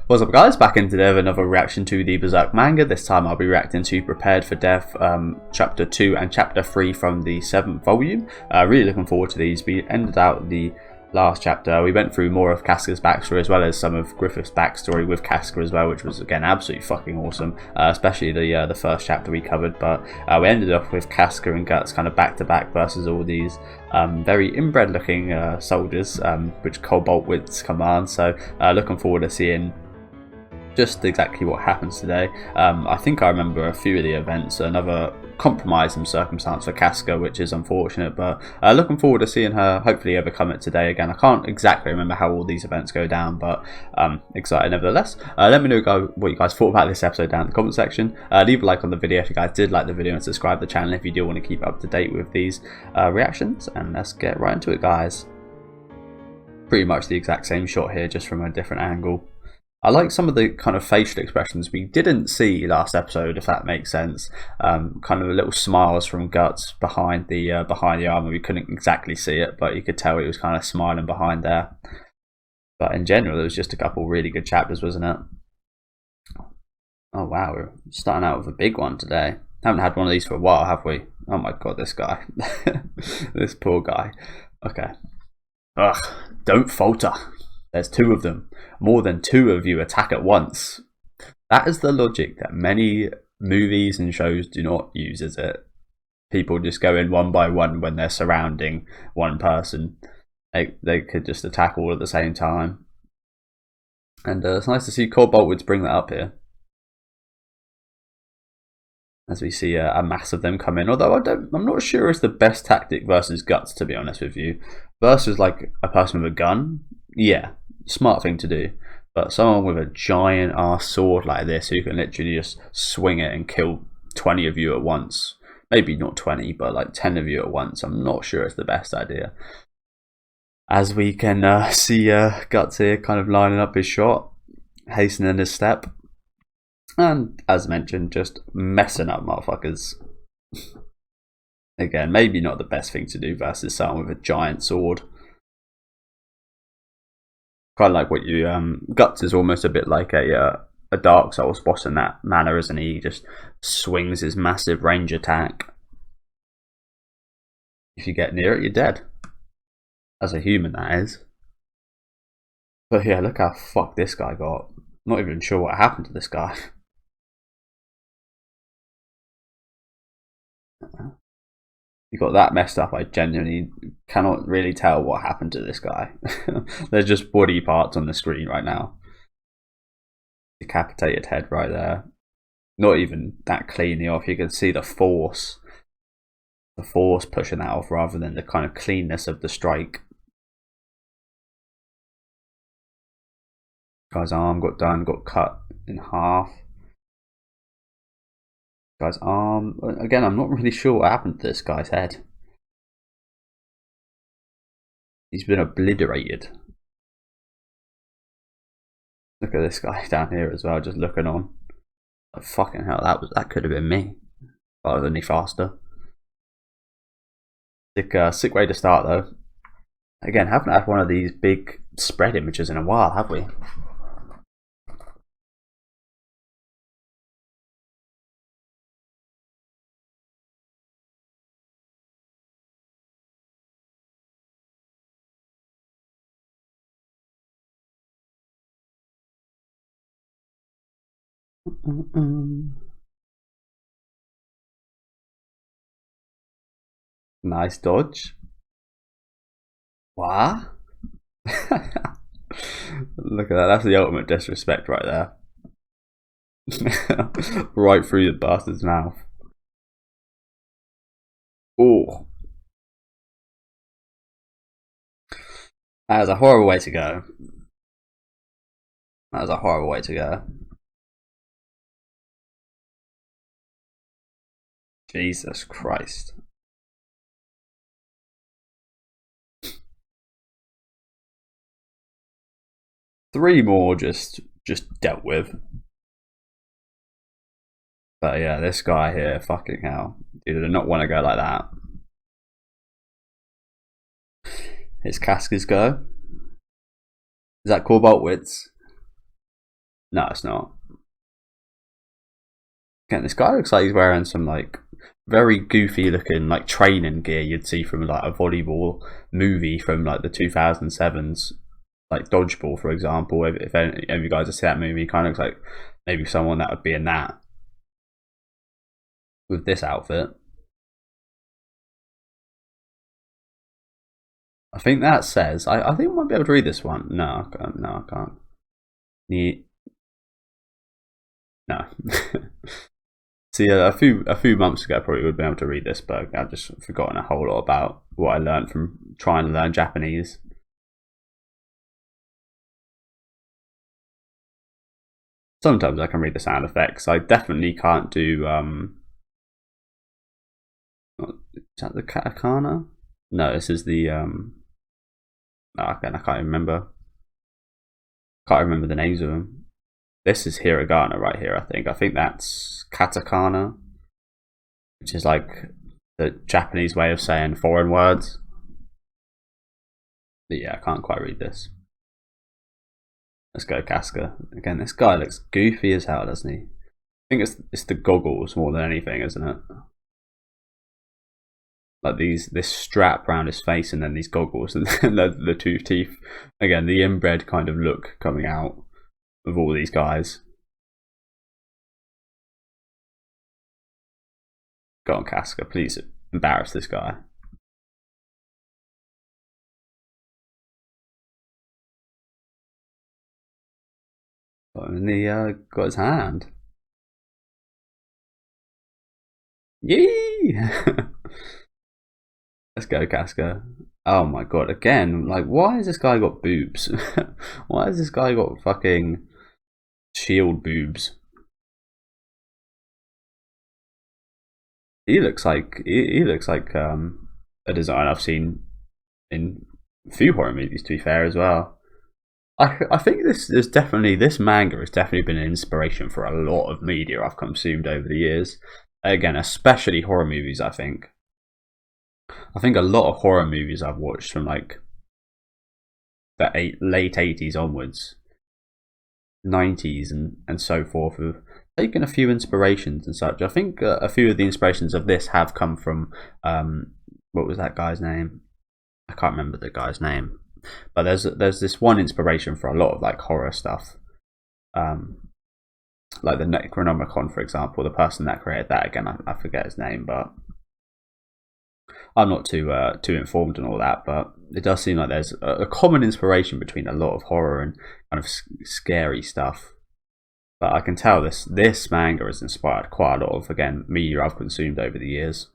What's up guys, back in today with another reaction to the Berserk manga. This time I'll be reacting to Prepared for Death chapter 2 and chapter 3 from the 7th volume. Really looking forward to these. We ended out the last chapter, we went through more of Casca's backstory as well as some of Griffith's backstory with Casca as well, which was again absolutely fucking awesome, especially the first chapter we covered. But we ended up with Casca and Guts kind of back to back versus all these very inbred looking soldiers, which Corboltwitz commands. So looking forward to seeing just exactly what happens today. I think I remember a few of the events, another compromising circumstance for Casca, which is unfortunate, but looking forward to seeing her hopefully overcome it today. Again, I can't exactly remember how all these events go down, but excited nevertheless. Let me know what you guys thought about this episode down in the comment section. Leave a like on the video if you guys did like the video, and subscribe to the channel if you do want to keep up to date with these reactions. And let's get right into it, guys. Pretty much the exact same shot here, just from a different angle. I like some of the kind of facial expressions we didn't see last episode, if that makes sense. Kind of little smiles from Guts behind the armor. We couldn't exactly see it, but you could tell he was kind of smiling behind there. But in general, it was just a couple really good chapters, wasn't it? Oh wow, we're starting out with a big one today. Haven't had one of these for a while, have we? Oh my god, this guy. This poor guy. Okay. Ugh, don't falter. There's two of them. More than two of you attack at once. That is the logic that many movies and shows do not use, is it? People just go in one by one when they're surrounding one person. They could just attack all at the same time. And it's nice to see Corboltwitz bring that up here. As we see a mass of them come in. Although I'm not sure it's the best tactic versus Guts, to be honest with you. Versus like a person with a gun, yeah, smart thing to do. But someone with a giant ass sword like this, who can literally just swing it and kill 20 of you at once. Maybe not 20, but like 10 of you at once. I'm not sure it's the best idea. As we can see Guts here kind of lining up his shot, hastening his step. And as mentioned, just messing up motherfuckers. Again, maybe not the best thing to do versus someone with a giant sword. Kind of like what you Guts is almost a bit like a Dark Souls boss in that manner, isn't he? He just swings his massive range attack. If you get near it, you're dead. As a human, that is. But yeah, look how fucked this guy got. Not even sure what happened to this guy. He got that messed up. I genuinely cannot really tell what happened to this guy. There's just body parts on the screen right now. Decapitated head right there. Not even that cleanly off. You can see the force pushing that off rather than the kind of cleanness of the strike. Guy's arm got cut in half. Guy's arm, again, I'm not really sure what happened to this guy's head. He's been obliterated. Look at this guy down here as well, just looking on. Oh, fucking hell, that could have been me if I was any faster. Sick way to start though. Again, haven't had one of these big spread images in a while, have we? Nice dodge. What? Look at that, that's the ultimate disrespect right there. Right through the bastard's mouth. Oh. That was a horrible way to go. That was a horrible way to go. Jesus Christ. Three more just dealt with. But yeah, this guy here, fucking hell. Dude, I did not want to go like that. It's Casca's go. Is that Corboltwitz? No, it's not. Again, this guy looks like he's wearing some like very goofy looking like training gear you'd see from like a volleyball movie from like the 2007s, like Dodgeball, for example. If any of you guys have seen that movie, it kind of looks like maybe someone that would be in that with this outfit. I think that says I think I might be able to read this one. No, I can't. No. See, a few months ago, I probably would have been able to read this, but I've just forgotten a whole lot about what I learned from trying to learn Japanese. Sometimes I can read the sound effects. I definitely can't do. Is that the katakana? No, this is the. No, again, I can't remember. Can't remember the names of them. This is hiragana right here, I think. I think that's katakana, which is like the Japanese way of saying foreign words. But yeah, I can't quite read this. Let's go Casca. Again, this guy looks goofy as hell, doesn't he? I think it's the goggles more than anything, isn't it? Like this strap around his face and then these goggles and then the two teeth. Again, the inbred kind of look coming out of all these guys. Go on, Casca, please embarrass this guy. And he got his hand. Yee! Let's go, Casca. Oh my god, again, like, why has this guy got boobs? Why has this guy got fucking shield boobs? He looks like a design I've seen in a few horror movies, to be fair, as well. I think this manga has definitely been an inspiration for a lot of media I've consumed over the years. Again, especially horror movies. I think a lot of horror movies I've watched from like the late 80s onwards, 90s and so forth have taken a few inspirations and such. I think a few of the inspirations of this have come from what was that guy's name? I can't remember the guy's name, but there's this one inspiration for a lot of like horror stuff, like the Necronomicon, for example. The person that created that, again, I forget his name, but I'm not too informed in all that. But it does seem like there's a common inspiration between a lot of horror and kind of scary stuff. But I can tell this manga has inspired quite a lot of, again, media I've consumed over the years.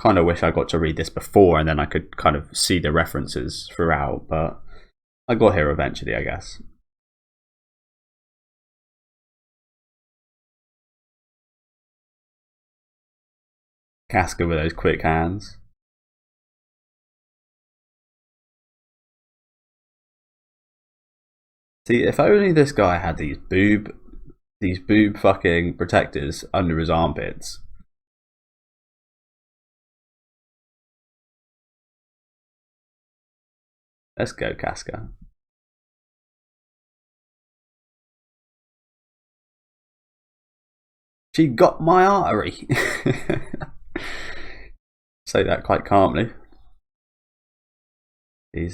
Kind of wish I got to read this before and then I could kind of see the references throughout, but I got here eventually, I guess. Casca with those quick hands. See, if only this guy had these boob fucking protectors under his armpits. Let's go, Casca. She got my artery. Say that quite calmly. She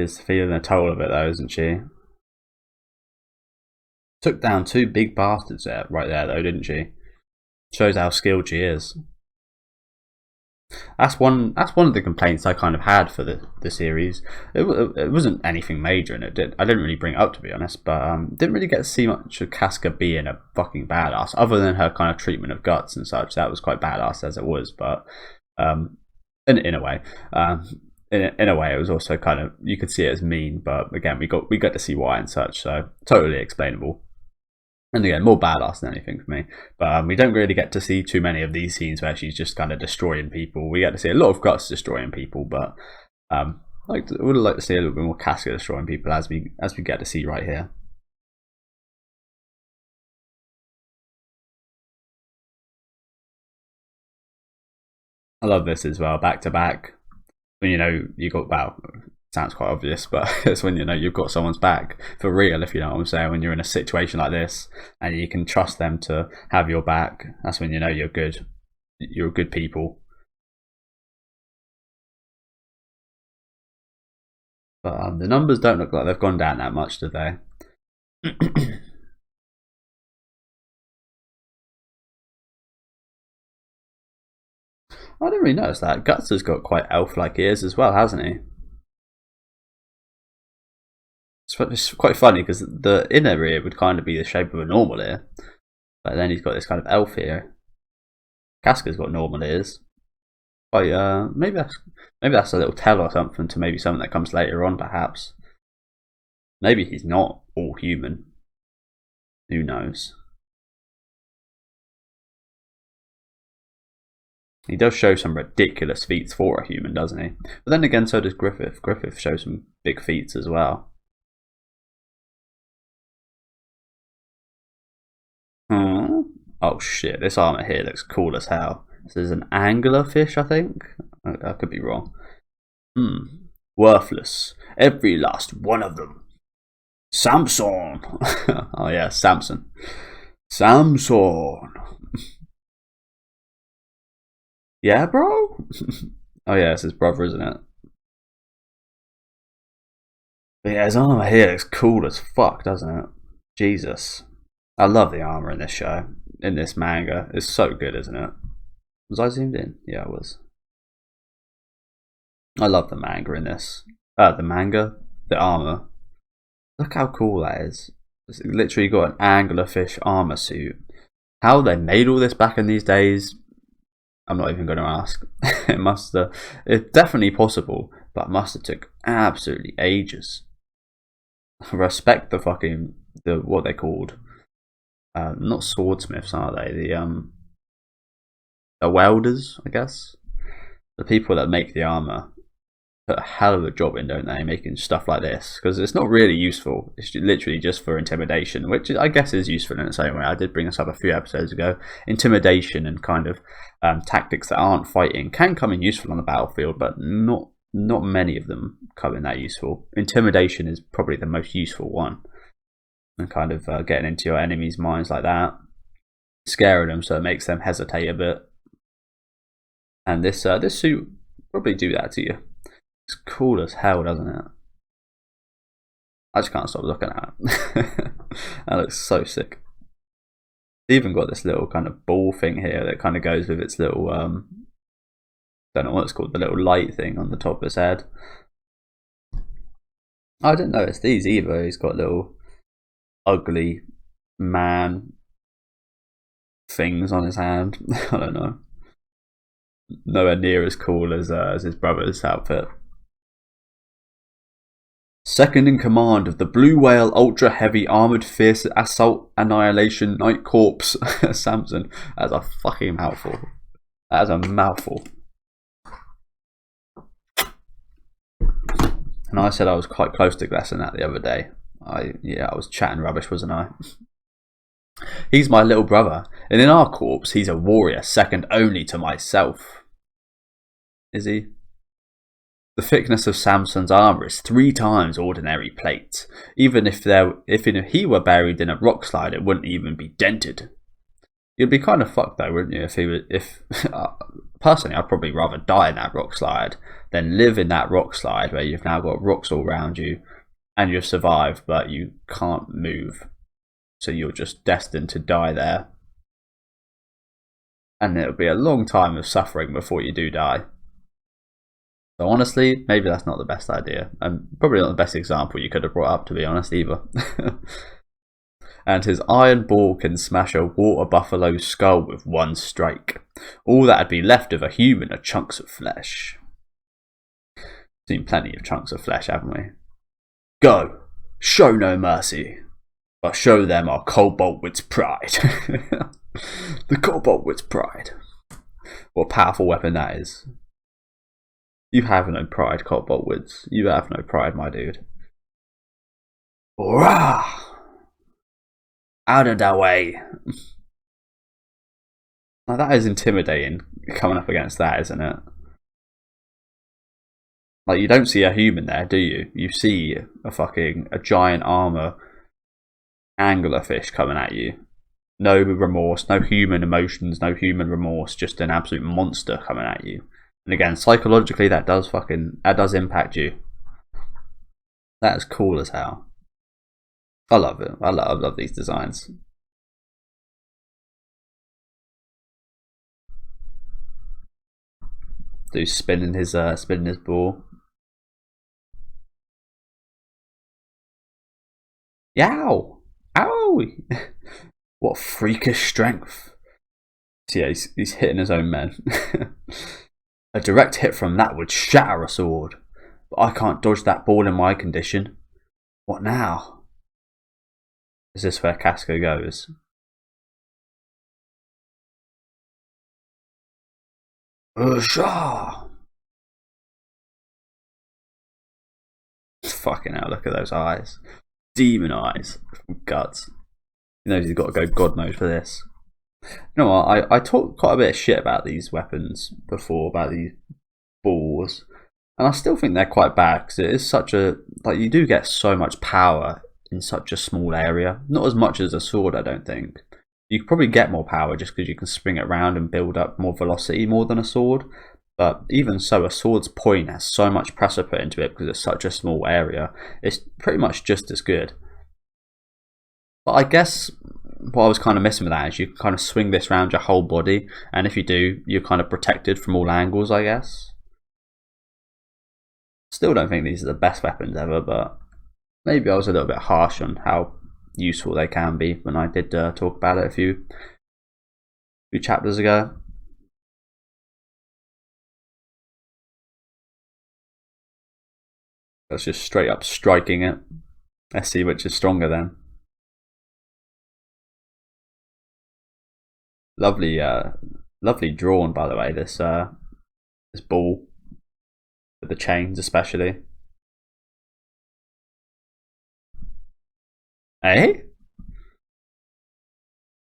is feeling the toll of it though, isn't she? Took down two big bastards there, right there though, didn't she? Shows how skilled she is. That's one of the complaints I kind of had for the series. It wasn't anything major, and I didn't really bring it up, to be honest. But didn't really get to see much of Casca being a fucking badass, other than her kind of treatment of Guts and such. That was quite badass as it was, but in a way, in a way, it was also kind of, you could see it as mean. But again, we got to see why and such, so totally explainable. And again, more badass than anything for me. But we don't really get to see too many of these scenes where she's just kind of destroying people. We get to see a lot of Guts destroying people, but I would like to see a little bit more Casca destroying people as we get to see right here. I love this as well, back to back. When you got sounds quite obvious, but it's when you know you've got someone's back for real, if you know what I'm saying. When you're in a situation like this and you can trust them to have your back, that's when you know you're good. You're good people. But the numbers don't look like they've gone down that much, do they? I didn't really notice that. Guts has got quite elf-like ears as well, hasn't he? It's quite funny because the inner ear would kind of be the shape of a normal ear, but then he's got this kind of elf ear. Casca's got normal ears. Maybe that's a little tell or something to maybe something that comes later on, perhaps. Maybe he's not all human. Who knows? He does show some ridiculous feats for a human, doesn't he? But then again, so does Griffith. Griffith shows some big feats as well. Oh shit, this armor here looks cool as hell. This is an anglerfish, I think? I could be wrong. Worthless. Every last one of them. Samson! Oh yeah, Samson. Samson! Yeah, bro? Oh yeah, it's his brother, isn't it? But yeah, his armor here looks cool as fuck, doesn't it? Jesus. I love the armor in this show. In this manga. It's so good, isn't it? Was I zoomed in? Yeah, I was. I love the manga in this. The armor. Look how cool that is. It's literally got an anglerfish armor suit. How they made all this back in these days, I'm not even going to ask. It's definitely possible, but must have took absolutely ages. Respect what they called. Not swordsmiths, are they? The welders, I guess. The people that make the armor put a hell of a job in, don't they, making stuff like this? Because it's not really useful. It's literally just for intimidation, which I guess is useful in its own way. I did bring this up a few episodes ago. Intimidation and kind of tactics that aren't fighting can come in useful on the battlefield, but not many of them come in that useful. Intimidation is probably the most useful one. And kind of getting into your enemy's minds like that, scaring them so it makes them hesitate a bit. And this suit probably do that to you. It's cool as hell, doesn't it? I just can't stop looking at it. That looks so sick. It's even got this little kind of ball thing here that kind of goes with its little don't know what it's called, the little light thing on the top of his head. I didn't notice these either. He's got little ugly man things on his hand. I don't know. Nowhere near as cool as his brother's outfit. Second in command of the Blue Whale Ultra Heavy Armored Fierce Assault Annihilation Night Corps, Samson. That's a fucking mouthful. That is a mouthful. And I said I was quite close to guessing that the other day. I was chatting rubbish, wasn't I? He's my little brother, and in our corps, he's a warrior second only to myself. Is he? The thickness of Samson's armour is 3 times ordinary plate. Even if he were buried in a rock slide, it wouldn't even be dented. You'd be kind of fucked though, wouldn't you? Personally, I'd probably rather die in that rock slide than live in that rock slide where you've now got rocks all around you. And you've survived, but you can't move. So you're just destined to die there. And it'll be a long time of suffering before you do die. So honestly, maybe that's not the best idea. And probably not the best example you could have brought up, to be honest, either. And his iron ball can smash a water buffalo's skull with one strike. All that'd be left of a human are chunks of flesh. Seen plenty of chunks of flesh, haven't we? Go, show no mercy, but show them our Corboltwitz pride. The Corboltwitz pride. What a powerful weapon that is. You have no pride, Corboltwitz. You have no pride, my dude. Hurrah! Out of that way. Now that is intimidating, coming up against that, isn't it? Like, you don't see a human there, do you? You see a giant armor anglerfish coming at you. No remorse, no human emotions, no human remorse, just an absolute monster coming at you. And again, psychologically, that does impact you. That is cool as hell. I love it. I love these designs. Dude spinning his ball. Yow! Ow! What freakish strength. So yeah, he's hitting his own men. A direct hit from that would shatter a sword. But I can't dodge that ball in my condition. What now? Is this where Casca goes? Ushah! Fucking hell, look at those eyes. Demon eyes from Guts. He knows he's got to go God mode for this. You know what, I talked quite a bit of shit about these weapons before, about these balls. And I still think they're quite bad, because it is such a... Like, you do get so much power in such a small area. Not as much as a sword, I don't think. You could probably get more power just because you can spring it around and build up more velocity more than a sword. But even so, a sword's point has so much pressure put into it because it's such a small area. It's pretty much just as good. But I guess what I was kind of missing with that is you can kind of swing this around your whole body. And if you do, you're kind of protected from all angles, I guess. Still don't think these are the best weapons ever, but maybe I was a little bit harsh on how useful they can be when I did talk about it a few chapters ago. That's just straight up striking it. Let's see which is stronger then. Lovely, lovely drawn, by the way. This ball with the chains, especially. Eh?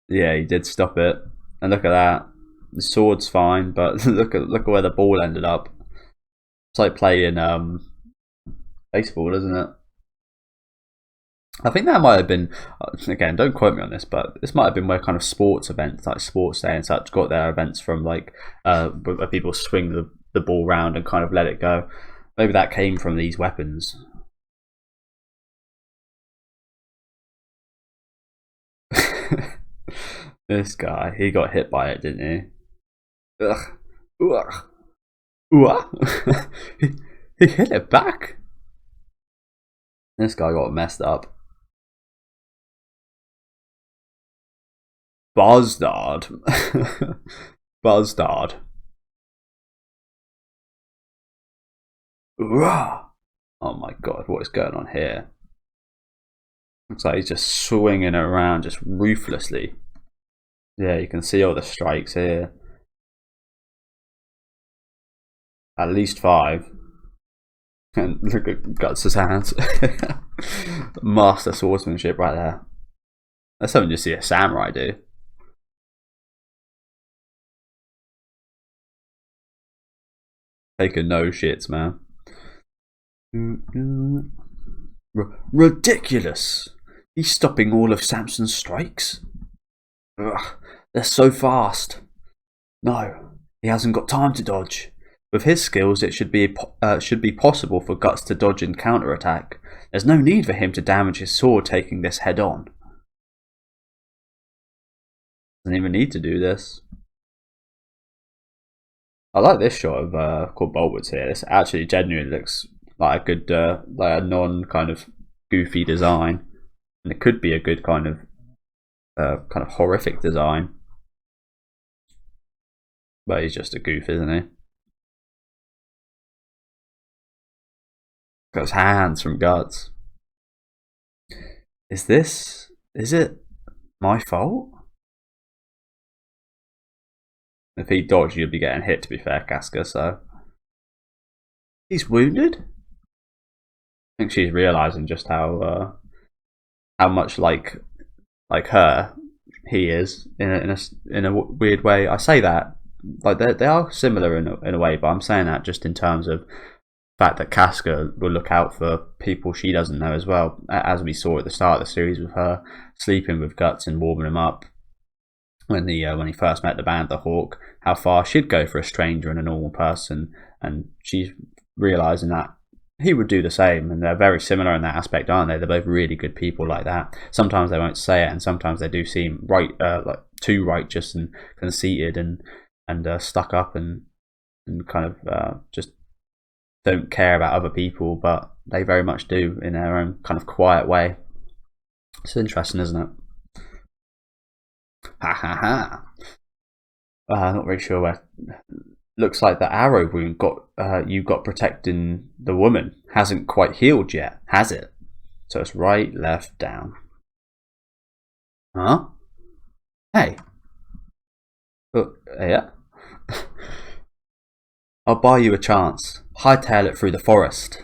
Yeah, he did stop it. And look at that. The sword's fine, but look at where the ball ended up. It's like playing baseball, isn't it? I think that might have been, again, don't quote me on this, but this might have been where kind of sports events, like Sports Day and such, got their events from, like where people swing the ball round and kind of let it go. Maybe that came from these weapons. This guy, he got hit by it, didn't he? Ugh. Ugh. What? He hit it back. This guy got messed up. Buzzard. Buzzard. Oh my god, what is going on here? Looks like he's just swinging around just ruthlessly. Yeah, you can see all the strikes here. At least 5. And look at Guts' hands. Master swordsmanship right there. That's something you see a samurai do. Taking no shits, man. Ridiculous! He's stopping all of Samson's strikes? Ugh, they're so fast. No, he hasn't got time to dodge. With his skills, it should be possible for Guts to dodge and counterattack. There's no need for him to damage his sword taking this head on. Doesn't even need to do this. I like this shot of Corboltwitz here. This actually genuinely looks like a good, like a non kind of goofy design, and it could be a good kind of horrific design. But he's just a goof, isn't he? Got his hands from Guts. Is it my fault? If he dodged, you'd be getting hit, to be fair, Casca, so. He's wounded? I think she's realising just how much like her he is in a weird way. I say that, like they are similar in a way, but I'm saying that just in terms of fact that Casca will look out for people she doesn't know as well, as we saw at the start of the series with her sleeping with Guts and warming him up when he first met the band, the Hawk, how far she'd go for a stranger and a normal person, and she's realising that he would do the same, and they're very similar in that aspect, aren't they? They're both really good people like that. Sometimes they won't say it, and sometimes they do seem like too righteous and conceited and stuck up and kind of just don't care about other people, but they very much do in their own kind of quiet way. It's interesting, isn't it? Ha ha ha. Not very sure where. Looks like the arrow wound you got protecting the woman hasn't quite healed yet, has it? So it's right, left, down. Huh? Hey. Yeah. I'll buy you a chance. Hightail it through the forest.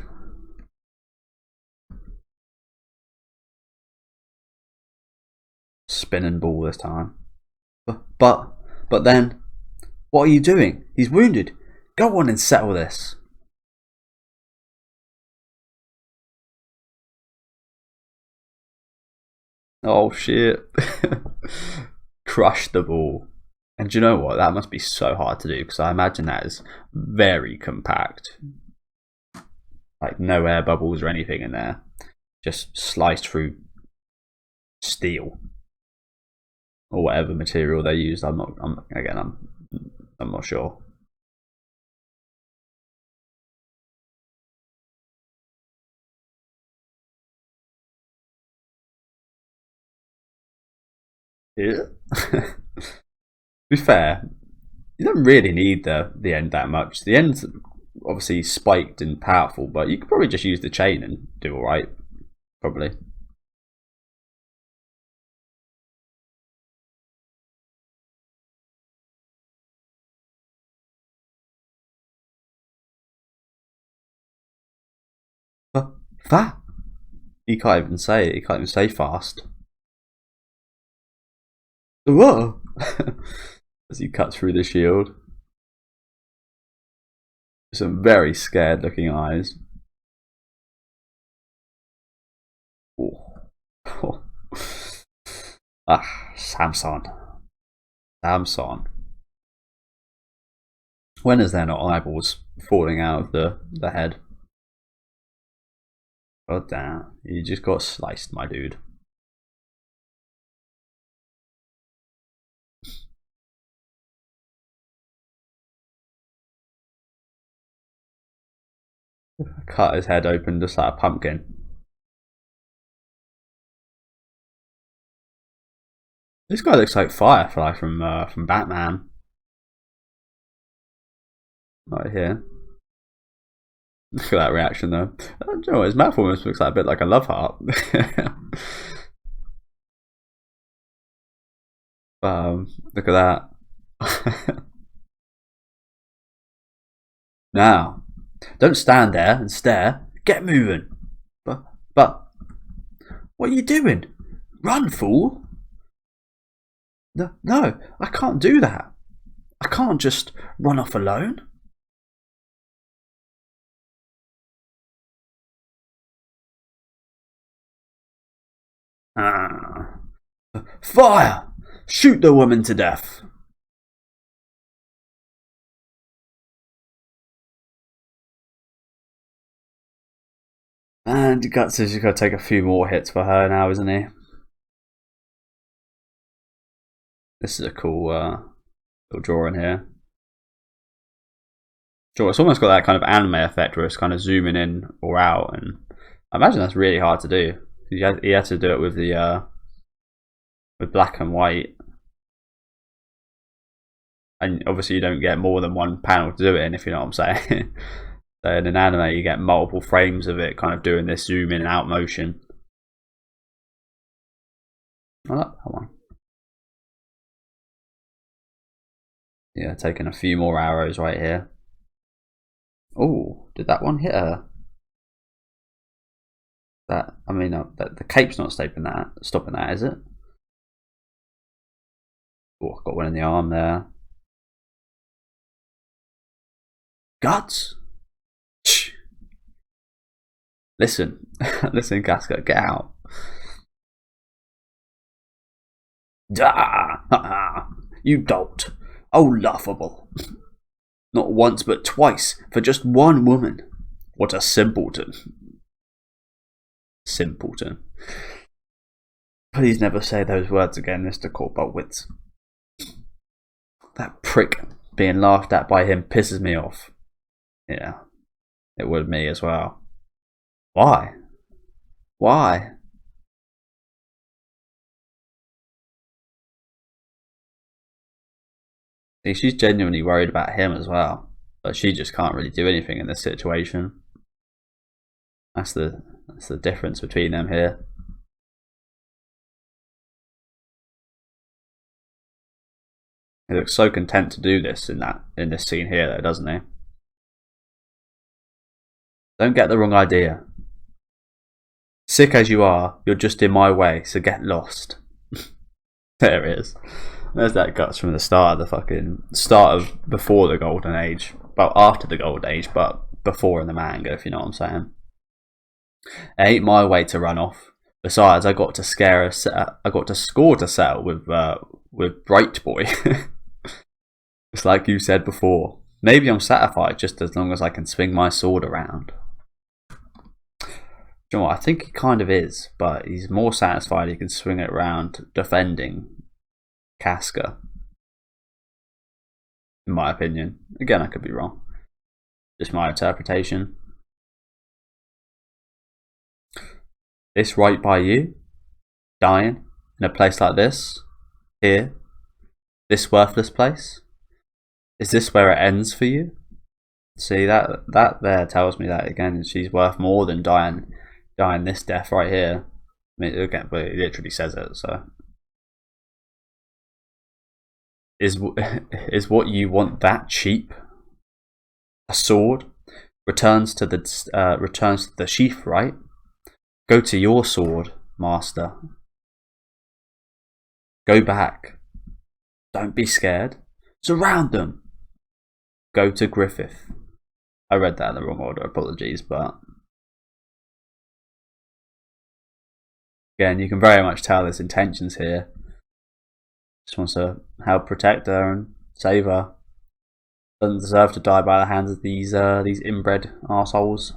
Spinning ball this time. But then, what are you doing? He's wounded. Go on and settle this. Oh shit. Crush the ball. And do you know what? That must be so hard to do, because I imagine that is very compact. Like no air bubbles or anything in there. Just sliced through steel. Or whatever material they used. I'm not sure. Yeah. To be fair, you don't really need the end that much. The end's obviously spiked and powerful, but you could probably just use the chain and do alright. Probably. That? He can't even say it. He can't even say fast. Whoa! As he cuts through the shield. Some very scared looking eyes. Oh. Samson. When is there not eyeballs falling out of the head? God damn, you just got sliced, my dude. Cut his head open just like a pumpkin. This guy looks like Firefly from Batman. Right here. Look at that reaction though. Oh, you know, his mouth almost looks like a bit like a love heart. Look at that. Now, don't stand there and stare. Get moving. But, what are you doing? Run, fool! No, I can't do that. I can't just run off alone. Fire! Shoot the woman to death. And Guts is just going to take a few more hits for her now, isn't he? This is a cool little drawing here. Sure, it's almost got that kind of anime effect where it's kind of zooming in or out, and I imagine that's really hard to do. He had to do it with the with black and white, and obviously you don't get more than one panel to do it in, if you know what I'm saying. So in an anime, you get multiple frames of it, kind of doing this zoom in and out motion. I like that one. Yeah, taking a few more arrows right here. Oh, did that one hit her? That, I mean, the cape's not stopping that, is it? Oh, got one in the arm there. Guts! Listen, listen, Casca, get out. Ah, you dolt. Oh, laughable. Not once but twice for just one woman. What a simpleton. Simpleton. Please never say those words again, Mr. Corboltwitz. That prick being laughed at by him pisses me off. Yeah, it would me as well. Why? Why? See, she's genuinely worried about him as well, but she just can't really do anything in this situation. That's the difference between them here. He looks so content to do this in this scene here, though, doesn't he? Don't get the wrong idea. Sick as you are, you're just in my way, so get lost. There it is. There's that Guts from the start of before the Golden Age. Well, after the Golden Age, but before in the manga, if you know what I'm saying. It ain't my way to run off. Besides, I got to score to settle with Bright Boy. It's like you said before. Maybe I'm satisfied just as long as I can swing my sword around. You know what? I think he kind of is, but he's more satisfied he can swing it around defending Casca. In my opinion. Again, I could be wrong. Just my interpretation. This right by you? Dying? In a place like this? Here? This worthless place? Is this where it ends for you? See, that there tells me that again she's worth more than dying this death right here. I mean, again, but it literally says it. So, is what you want that cheap? A sword returns to the sheath, right? Go to your sword, master. Go back. Don't be scared. Surround them. Go to Griffith. I read that in the wrong order, apologies, but again, you can very much tell there's intentions here. Just wants to help protect her and save her. Doesn't deserve to die by the hands of these inbred arseholes.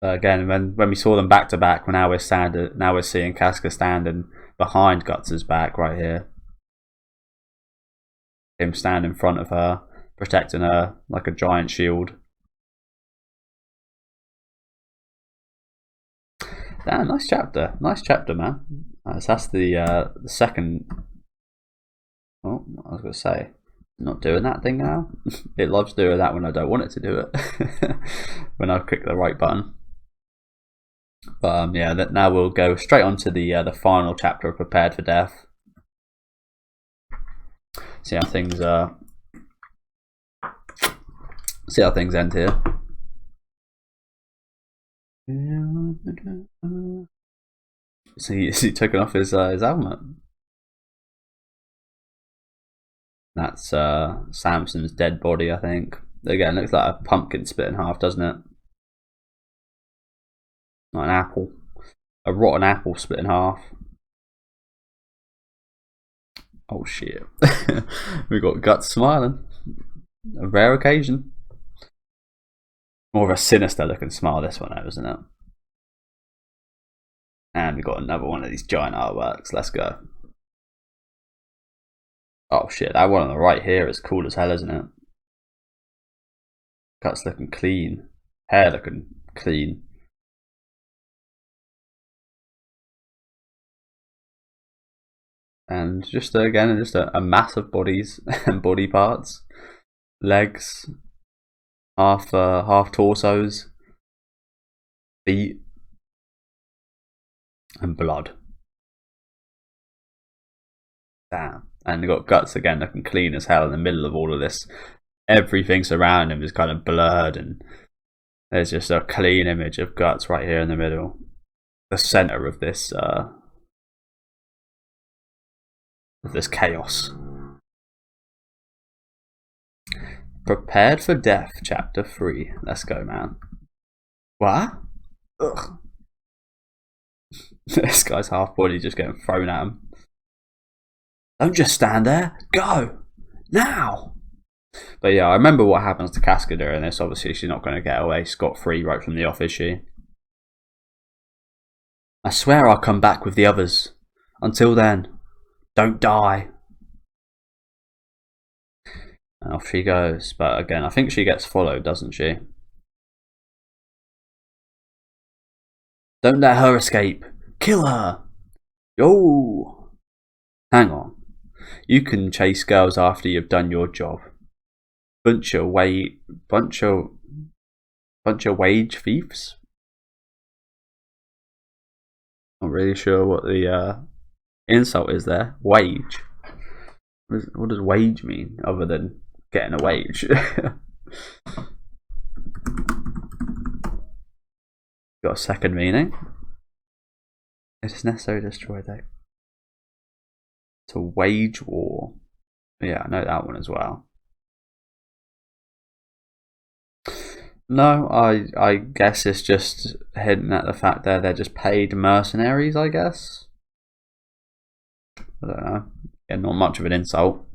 Again, when we saw them back to back, now we're seeing Casca standing behind Guts' back right here. Him stand in front of her, protecting her like a giant shield. Damn, nice chapter, man. That's the second. Oh, I was gonna say, not doing that thing now. It loves doing that when I don't want it to do it. When I click the right button. But yeah, now we'll go straight on to the final chapter of Prepared for Death. See how things end here. So he taken off his helmet. That's Samson's dead body, I think. Again, looks like a pumpkin split in half, doesn't it? Not an apple. A rotten apple split in half. Oh shit. We got Guts smiling. A rare occasion. More of a sinister looking smile this one though, isn't it? And we got another one of these giant artworks. Let's go. Oh shit, that one on the right here is cool as hell, isn't it? Guts looking clean. Hair looking clean. And just again, just a mass of bodies and body parts, legs, half torsos, feet, and blood. Damn! And you got Guts again, looking clean as hell in the middle of all of this. Everything surrounding him is kind of blurred, and there's just a clean image of Guts right here in the middle, the center of this. This chaos. Prepared for Death, Chapter 3. Let's go, man. What? Ugh. This guy's half body just getting thrown at him. Don't just stand there. Go! Now! But yeah, I remember what happens to Casca during this. Obviously, she's not going to get away scot-free right from the off, is she? I swear I'll come back with the others. Until then, don't die. And off she goes. But again, I think she gets followed, doesn't she? Don't let her escape. Kill her. Yo. Hang on. You can chase girls after you've done your job. Bunch of wage thieves. Not really sure what the insult is there. Wage. What does wage mean other than getting a wage? Got a second meaning. It is necessary to destroy that. To wage war. Yeah, I know that one as well. No, I guess it's just hinting at the fact that they're just paid mercenaries, I guess. I don't know. Yeah, not much of an insult.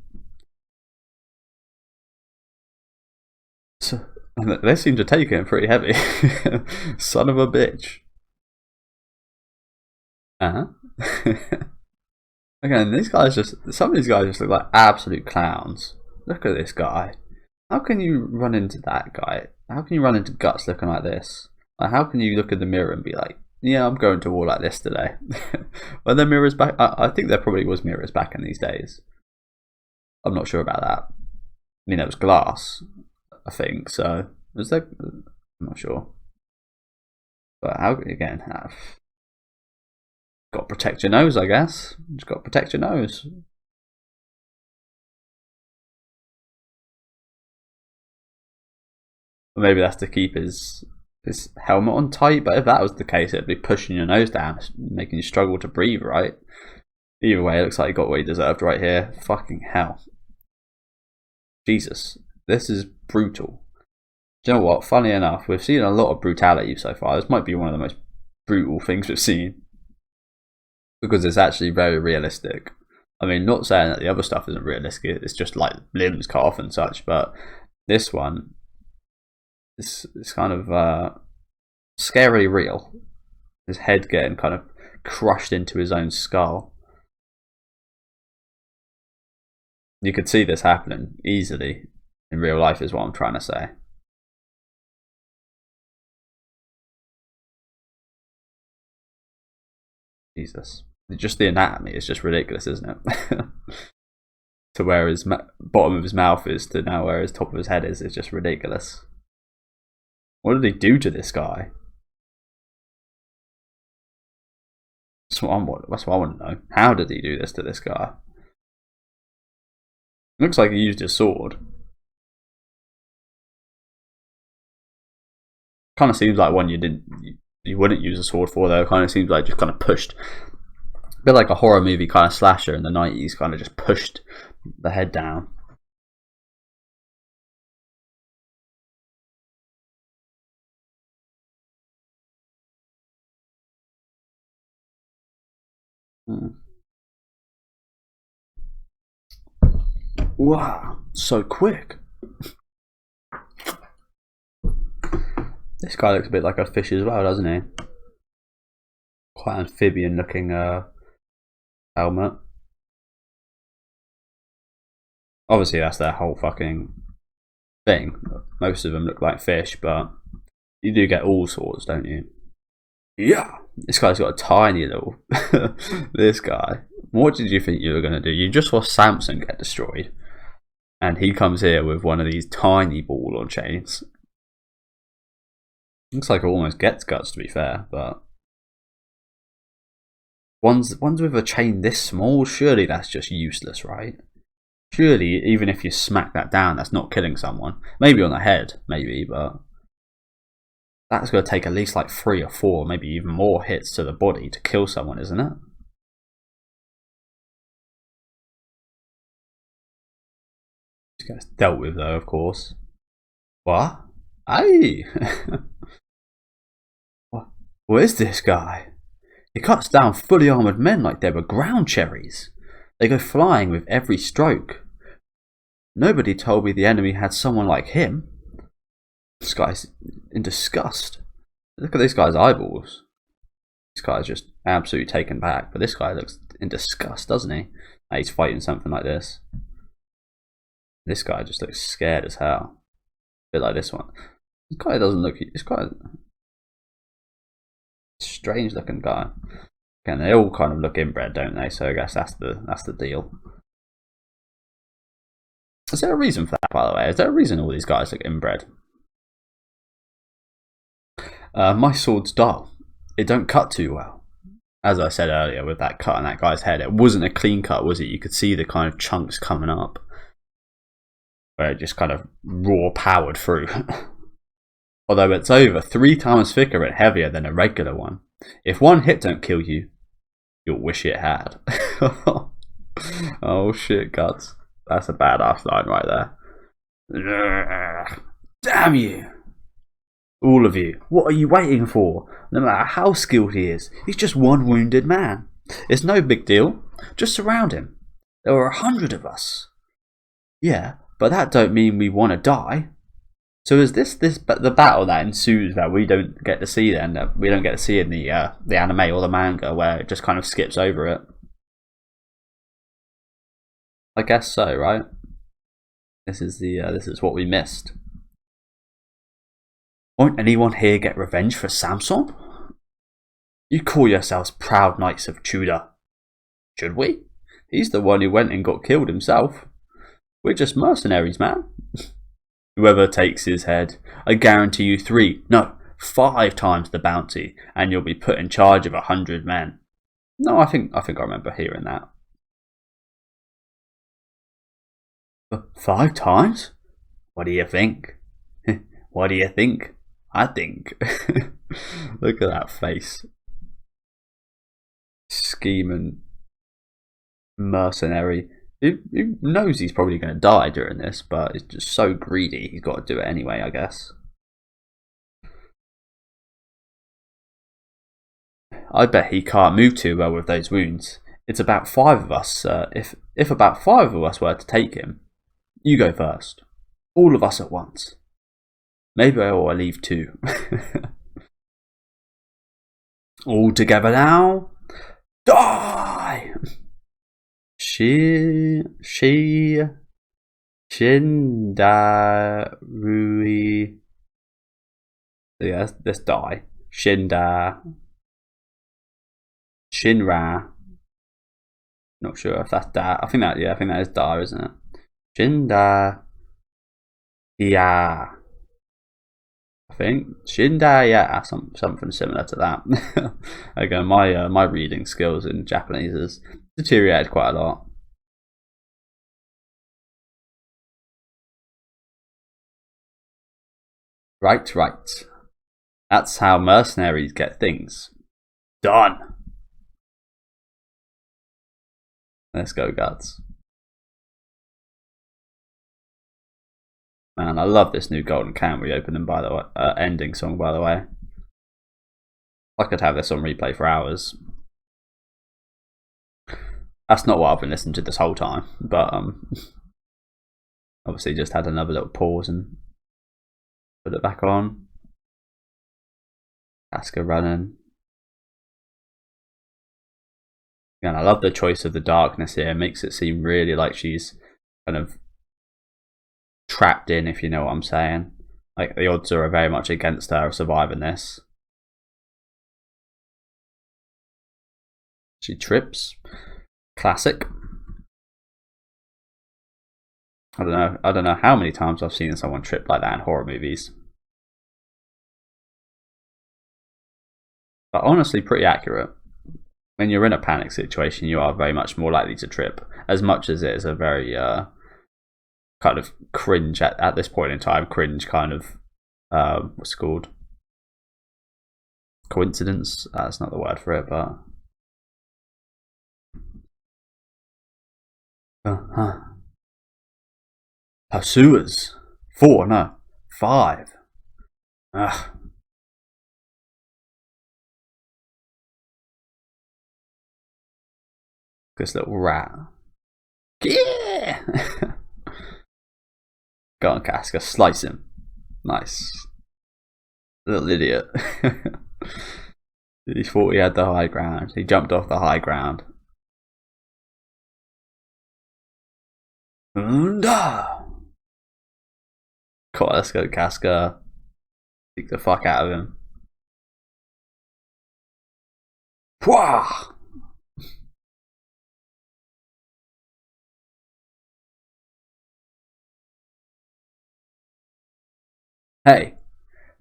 So, they seem to take it pretty heavy. Son of a bitch. Again, these guys some of these guys just look like absolute clowns. Look at this guy. How can you run into that guy? How can you run into Guts looking like this? Like, how can you look in the mirror and be like, yeah, I'm going to war like this today? Were there mirrors back? I think there probably was mirrors back in these days. I'm not sure about that. I mean, there was glass, I think. So, was there? I'm not sure. But how, again, got to protect your nose, I guess. Just got to protect your nose. Or maybe that's to keep his helmet on tight, but if that was the case, it'd be pushing your nose down, making you struggle to breathe, right? Either way, it looks like he got what he deserved right here. Fucking hell. Jesus. This is brutal. Do you know what? Funny enough, we've seen a lot of brutality so far. This might be one of the most brutal things we've seen. Because it's actually very realistic. I mean, not saying that the other stuff isn't realistic, it's just like limbs cut off and such, but this one, it's kind of scary real. His head getting kind of crushed into his own skull. You could see this happening easily in real life is what I'm trying to say. Jesus. Just the anatomy is just ridiculous, isn't it? To where his bottom of his mouth is to now where his top of his head is just ridiculous. What did he do to this guy? That's what I want to know. How did he do this to this guy? Looks like he used his sword. Kind of seems like one you wouldn't use a sword for though. Kind of seems like just kind of pushed. A bit like a horror movie kind of slasher in the 90s, kind of just pushed the head down. Wow, so quick. This guy looks a bit like a fish as well, doesn't he? Quite amphibian looking helmet. Obviously that's their whole fucking thing. Most of them look like fish, but you do get all sorts, don't you? Yeah. This guy's got a tiny little... This guy. What did you think you were going to do? You just saw Samson get destroyed. And he comes here with one of these tiny ball on chains. Looks like it almost gets Guts, to be fair, but... One's with a chain this small, surely that's just useless, right? Surely, even if you smack that down, that's not killing someone. Maybe on the head, maybe, but... That's going to take at least like 3 or 4, maybe even more hits to the body to kill someone, isn't it? This guy's dealt with though, of course. What? Aye! What is this guy? He cuts down fully armoured men like they were ground cherries. They go flying with every stroke. Nobody told me the enemy had someone like him. This guy's in disgust. Look at this guy's eyeballs. This guy's just absolutely taken back. But this guy looks in disgust, doesn't he? Like he's fighting something like this. This guy just looks scared as hell. A bit like this one. This guy doesn't look... It's quite a strange looking guy. And they all kind of look inbred, don't they? So I guess that's the deal. Is there a reason for that, by the way? Is there a reason all these guys look inbred? My sword's dull. It don't cut too well. As I said earlier, with that cut on that guy's head, it wasn't a clean cut, was it? You could see the kind of chunks coming up, where it just kind of raw powered through. Although it's over 3 times thicker and heavier than a regular one. If one hit don't kill you, you'll wish it had. Oh shit, Guts. That's a badass line right there. Damn you! All of you, what are you waiting for? No matter how skilled he is, he's just one wounded man. It's no big deal. Just surround him. There are 100 of us. Yeah, but that don't mean we want to die. So is this the battle that ensues that we don't get to see then? That we don't get to see in the anime or the manga, where it just kind of skips over it? I guess so, right? This is what we missed. Won't anyone here get revenge for Samson? You call yourselves proud knights of Judah. Should we? He's the one who went and got killed himself. We're just mercenaries, man. Whoever takes his head, I guarantee you 3, no, 5 times the bounty, and you'll be put in charge of 100 men. No, I think I remember hearing that. 5 times? What do you think? What do you think? I think. Look at that face. Scheming mercenary. Who knows he's probably going to die during this, but he's just so greedy, he's got to do it anyway, I guess. I bet he can't move too well with those wounds. It's about 5 of us. If about 5 of us were to take him, you go first. All of us at once. Maybe I'll leave 2. All together now. Die! Shindarui. Yeah, let's die. Shinra. Not sure if that's Da. I think that is Da, isn't it? Shinda. Yeah. I think Shinda, yeah, something similar to that. Again, my reading skills in Japanese has deteriorated quite a lot. Right. That's how mercenaries get things done. Let's go, Guts. Man, I love this new Golden Can reopening, by the way. Ending song, by the way. I could have this on replay for hours. That's not what I've been listening to this whole time, but obviously just had another little pause and put it back on. Casca running. And I love the choice of the darkness here. It makes it seem really like she's kind of trapped in, if you know what I'm saying. Like the odds are very much against her surviving this. She trips. Classic. I don't know how many times I've seen someone trip like that in horror movies. But honestly, pretty accurate. When you're in a panic situation, you are very much more likely to trip. As much as it is a very kind of cringe at this point in time, cringe kind of what's it called? Coincidence? That's not the word for it, but pursuers. 4, no, 5. Ugh. This little rat. Yeah! Go on, Casca, slice him. Nice. Little idiot. He thought he had the high ground. He jumped off the high ground. God, let's go, Casca. Kick the fuck out of him. Pwah! Hey,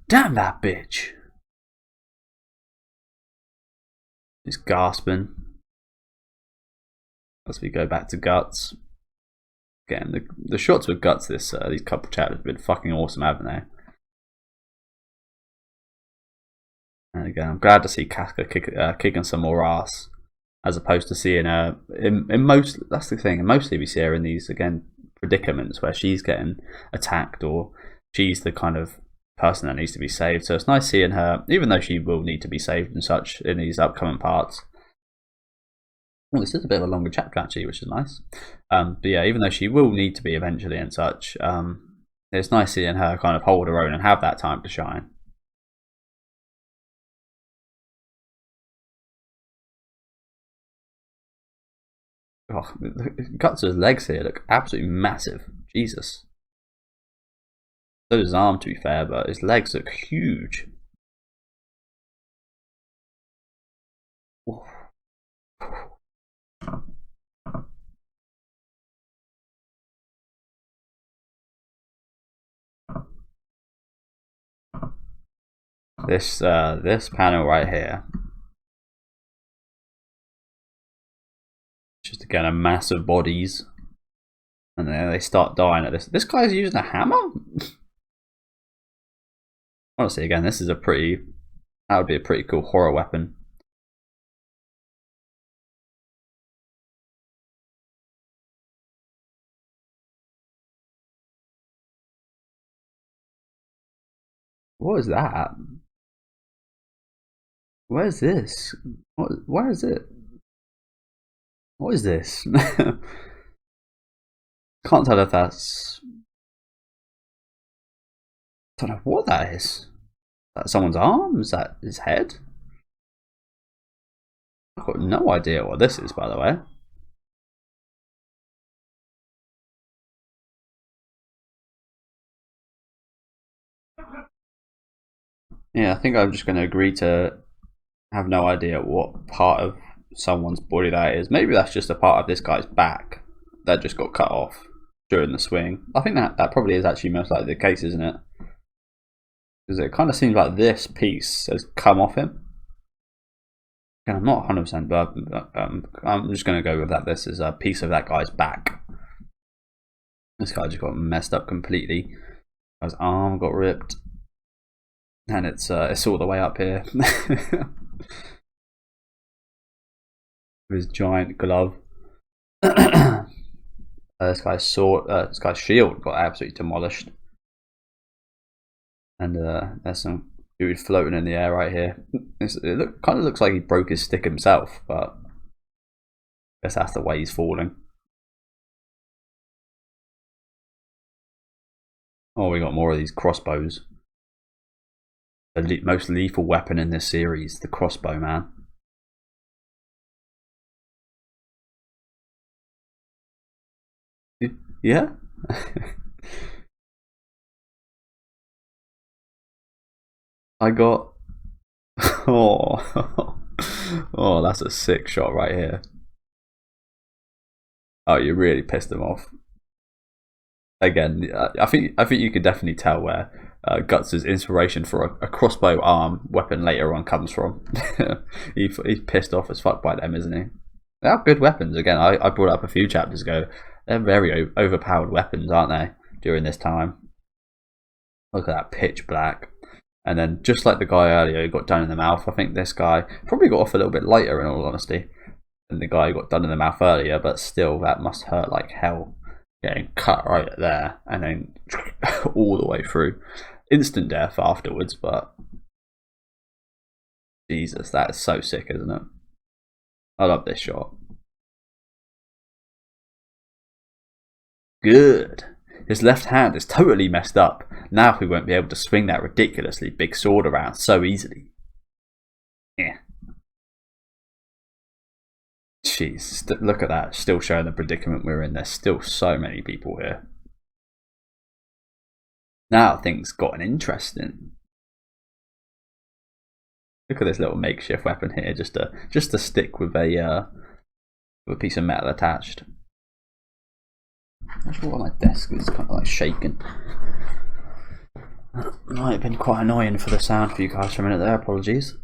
damn that bitch. He's gasping. As we go back to Guts. Again, the shots with Guts these couple chapters have been fucking awesome, haven't they? And again, I'm glad to see Casca kicking some more ass, as opposed to seeing her in most. That's the thing. Mostly we see her in these predicaments where she's getting attacked or she's the kind of person that needs to be saved. So it's nice seeing her, even though she will need to be saved and such in these upcoming parts. Well, this is a bit of a longer chapter actually, which is nice. But yeah, even though she will need to be eventually and such, it's nice seeing her kind of hold her own and have that time to shine. Oh, Guts' legs here look absolutely massive. Jesus. So does his arm, to be fair, but his legs look huge. Oof. This panel right here, just again a mass of bodies, and then they start dying at this. This guy's using a hammer. Honestly, again, that would be a pretty cool horror weapon. What is that? Where is this? Where is it? What is this? Can't tell if that's... I don't know what that is. Is that someone's arm? Is that his head? I've got no idea what this is, by the way. Yeah, I think I'm just going to agree to have no idea what part of someone's body that is. Maybe that's just a part of this guy's back that just got cut off during the swing. I think that probably is actually most likely the case, isn't it? Because it kind of seems like this piece has come off him. And I'm not 100%, but I'm just going to go with that. This is a piece of that guy's back. This guy just got messed up completely. His arm got ripped. And it's all the way up here. With his giant glove. This guy's sword, this guy's shield got absolutely demolished. And there's some dude floating in the air right here. It kind of looks like he broke his stick himself, but I guess that's the way he's falling. Oh, we got more of these crossbows. The most lethal weapon in this series, the crossbow, man. Yeah? I got... Oh. Oh, that's a sick shot right here. Oh, you really pissed him off. Again, I think you could definitely tell where Guts' inspiration for a crossbow arm weapon later on comes from. He's pissed off as fuck by them, isn't he? They are good weapons. Again, I brought it up a few chapters ago. They're very overpowered weapons, aren't they, during this time? Look at that, pitch black. And then, just like the guy earlier who got done in the mouth, I think this guy probably got off a little bit lighter, in all honesty, than the guy who got done in the mouth earlier, but still, that must hurt like hell. Getting cut right there, and then all the way through. Instant death afterwards, but Jesus, that is so sick, isn't it? I love this shot. Good. His left hand is totally messed up. Now he won't be able to swing that ridiculously big sword around so easily. Yeah. Jeez, look at that. Still showing the predicament we're in. There's still so many people here. Now things gotten interesting. Look at this little makeshift weapon here, just a stick with a piece of metal attached. I'm sure my desk is kind of like shaking. Might have been quite annoying for the sound for you guys for a minute there. Apologies.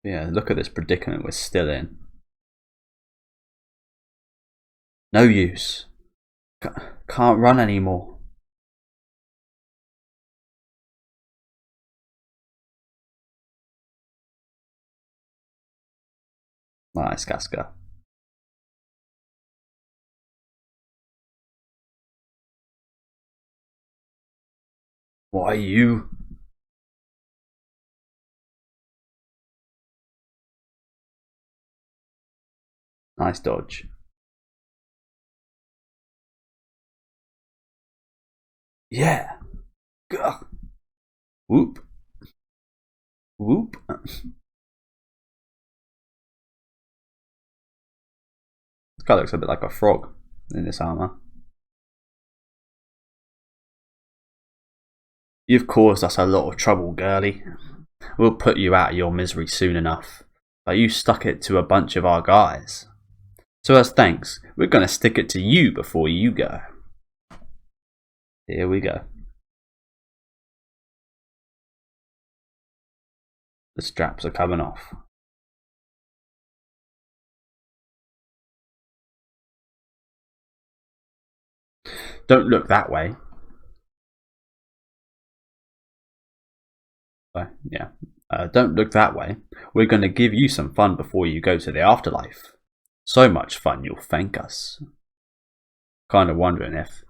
Yeah, look at this predicament we're still in. No use. Can't run anymore. Nice, Casca. Why you? Nice dodge. Yeah. Gah. Whoop. Whoop. This guy looks a bit like a frog in this armor. You've caused us a lot of trouble, girlie. We'll put you out of your misery soon enough. But you stuck it to a bunch of our guys. So as thanks, we're gonna stick it to you before you go. Here we go. The straps are coming off. Don't look that way. Yeah. Don't look that way. We're going to give you some fun before you go to the afterlife. So much fun you'll thank us. Kind of wondering if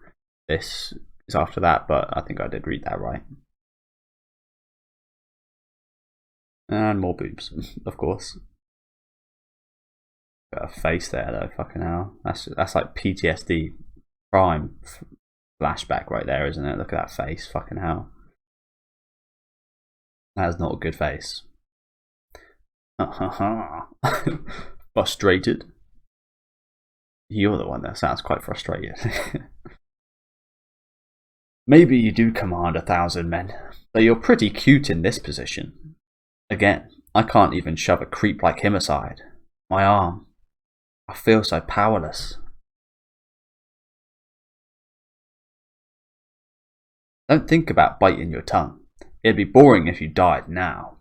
this is after that, but I think I did read that right. And more boobs, of course. Got a face there though, fucking hell. That's like PTSD prime flashback right there, isn't it? Look at that face, fucking hell. That's not a good face. Frustrated. You're the one that sounds quite frustrated. Maybe you do command 1,000 men, but you're pretty cute in this position. Again, I can't even shove a creep like him aside. My arm. I feel so powerless. Don't think about biting your tongue. It'd be boring if you died now.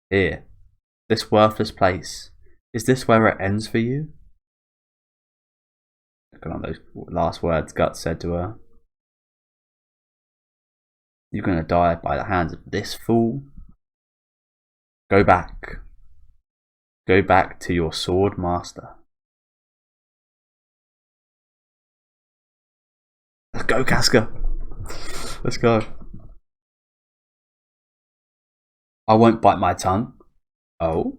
Here, this worthless place. Is this where it ends for you? Looking on those last words Guts said to her. You're gonna die by the hands of this fool? Go back. Go back to your sword master. Let's go, Casca. Let's go. I won't bite my tongue. Oh?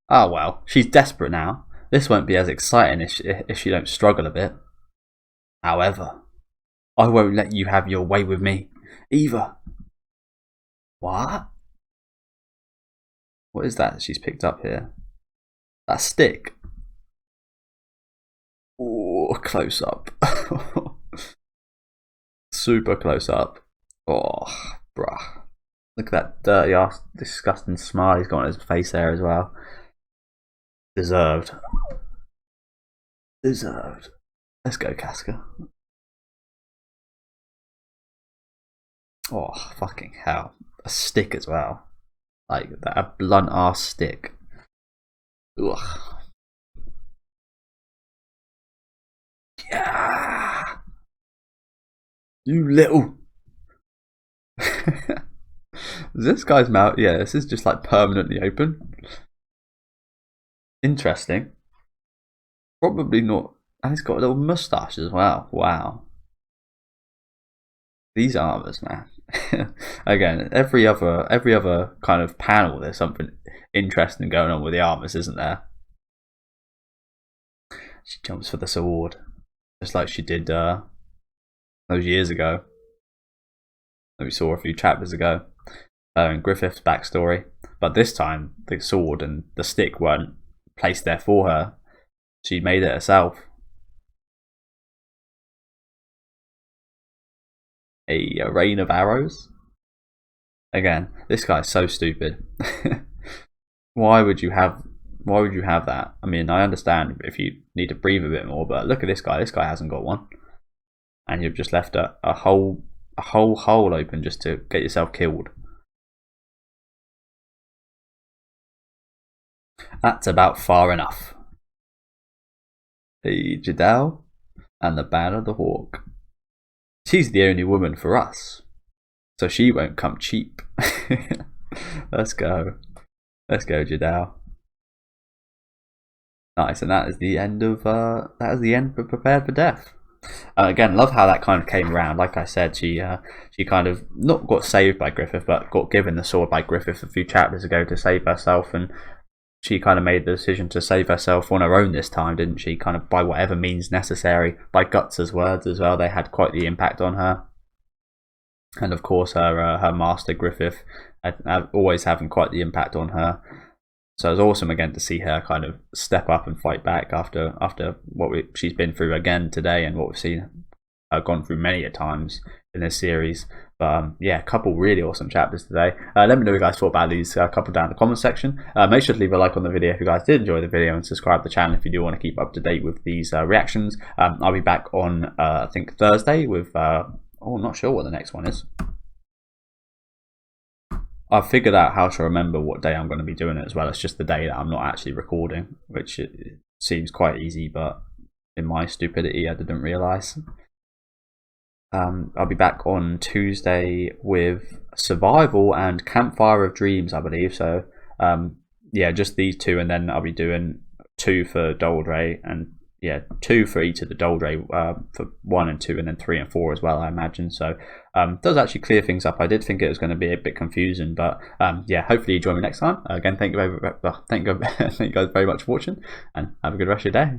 Oh well, she's desperate now. This won't be as exciting if she don't struggle a bit. However, I won't let you have your way with me, either. What? What is that she's picked up here? That stick? Oh, close up. Super close up. Oh, bruh. Look at that dirty ass, disgusting smile he's got on his face there as well. Deserved. Deserved. Let's go, Casca. Oh, fucking hell. A stick as well. Like, that, a blunt ass stick. Ugh. Yeah! You little... This guy's mouth, yeah, this is just like permanently open. Interesting. Probably not. And he's got a little moustache as well. Wow. These armors, man. Again, every other kind of panel, there's something interesting going on with the armors, isn't there? She jumps for the sword, just like she did those years ago that we saw a few chapters ago in Griffith's backstory. But this time, the sword and the stick weren't placed there for her. She made it herself. A rain of arrows. Again, this guy's so stupid. Why would you have that? I mean, I understand if you need to breathe a bit more, but look at this guy. This guy hasn't got one, and you've just left a whole hole open just to get yourself killed. That's about far enough. The Jedeau and the Band of the Hawk. She's the only woman for us, so she won't come cheap. Let's go. Let's go, Jedeau. Nice, and that is the end of Prepared for Death. Again, love how that kind of came around. Like I said, she kind of not got saved by Griffith, but got given the sword by Griffith a few chapters ago to save herself, and she kind of made the decision to save herself on her own this time, didn't she? Kind of by whatever means necessary. By Guts' words as well, they had quite the impact on her. And of course, her master Griffith always having quite the impact on her. So it was awesome again to see her kind of step up and fight back after what she's been through again today, and what we've seen her gone through many a times in this series. But yeah, a couple really awesome chapters today. Let me know what you guys thought about these couple down in the comment section. Make sure to leave a like on the video if you guys did enjoy the video, and subscribe to the channel if you do want to keep up to date with these reactions. I'll be back on I think Thursday with I'm not sure what the next one is. I've figured out how to remember what day I'm going to be doing it as well. It's just the day that I'm not actually recording, which it seems quite easy, but in my stupidity I didn't realise. I'll be back on Tuesday with Survival and Campfire of Dreams, I believe. So yeah, just these two, and then I'll be doing 2 for Doldre, and yeah, 2 for each of the Doldre, for 1 and 2, and then 3 and 4 as well, I imagine. So does actually clear things up. I did think it was going to be a bit confusing, but yeah, hopefully you join me next time. Again, thank you guys very much for watching, and have a good rest of your day.